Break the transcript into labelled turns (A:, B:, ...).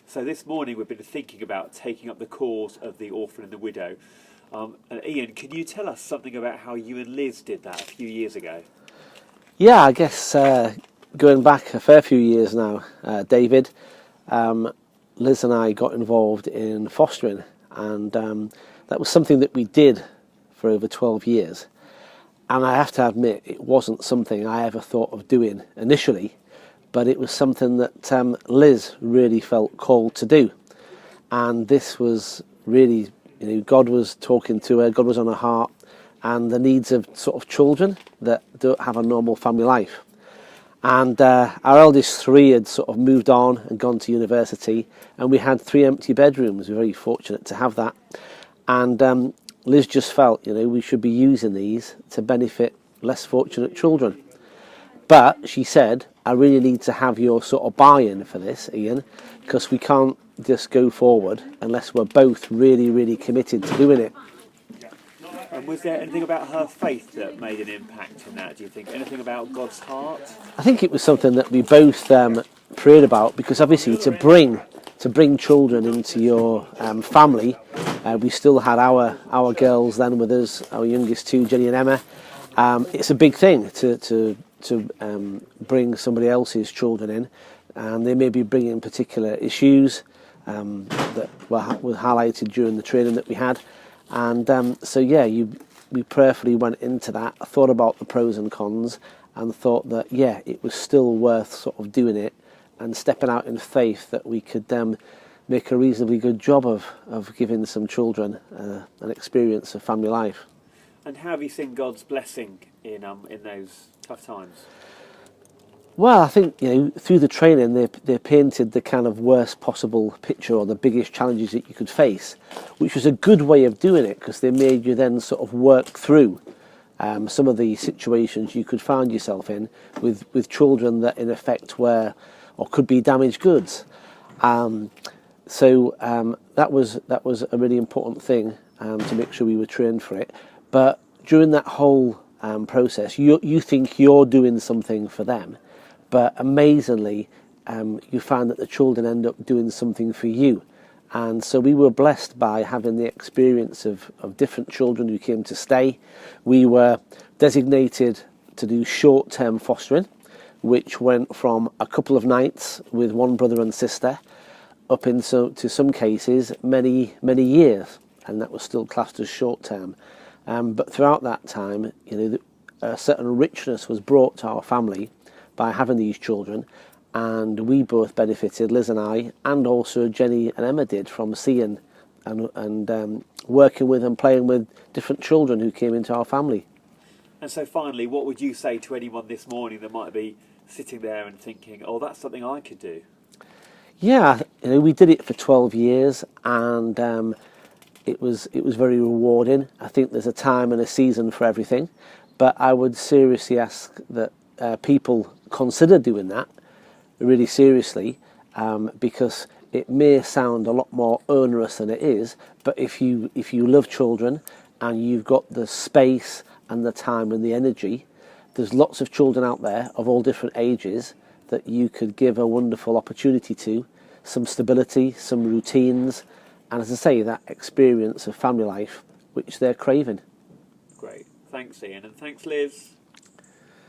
A: So this morning we've been thinking about taking up the cause of the orphan and the widow. And Ian, can you tell us something about how you and Liz did that a few years ago?
B: Yeah, I guess going back a fair few years now, David, Liz and I got involved in fostering, and that was something that we did for over 12 years. And I have to admit, it wasn't something I ever thought of doing initially, but it was something that Liz really felt called to do. And this was really, God was talking to her, God was on her heart, and the needs of sort of children that don't have a normal family life. And our eldest three had sort of moved on and gone to university, and we had 3 empty bedrooms. We were very fortunate to have that. And Liz just felt, we should be using these to benefit less fortunate children. But she said, I really need to have your sort of buy-in for this, Ian, because we can't just go forward unless we're both really, really committed to doing it.
A: And was there anything about her faith that made an impact in that, do you think? Anything about God's heart?
B: I think it was something that we both prayed about, because obviously to bring children into your family, we still had our girls then with us, our youngest two, Jenny and Emma. It's a big thing to bring somebody else's children in, and they may be bringing particular issues that were highlighted during the training that we had. And we prayerfully went into that, thought about the pros and cons, and thought that, it was still worth sort of doing it and stepping out in faith that we could make a reasonably good job of giving some children an experience of family life.
A: And how have you seen God's blessing in those tough times?
B: Well, I think, through the training, they painted the kind of worst possible picture, or the biggest challenges that you could face, which was a good way of doing it, because they made you then sort of work through some of the situations you could find yourself in with children that in effect were or could be damaged goods. So that was a really important thing to make sure we were trained for it. But during that whole process, you think you're doing something for them, but amazingly, you find that the children end up doing something for you. And so we were blessed by having the experience of different children who came to stay. We were designated to do short-term fostering, which went from a couple of nights with one brother and sister up into some cases many years, and that was still classed as short-term. But throughout that time, a certain richness was brought to our family by having these children, and we both benefited, Liz and I, and also Jenny and Emma did, from seeing and working with and playing with different children who came into our family.
A: And so finally, what would you say to anyone this morning that might be sitting there and thinking, oh, that's something I could do?
B: Yeah, we did it for 12 years, and it was very rewarding. I think there's a time and a season for everything, but I would seriously ask that people consider doing that really seriously, because it may sound a lot more onerous than it is, but if you love children and you've got the space and the time and the energy, there's lots of children out there of all different ages that you could give a wonderful opportunity to, some stability, some routines, and as I say, that experience of family life which they're craving.
A: Great. Thanks, Ian, and thanks, Liz.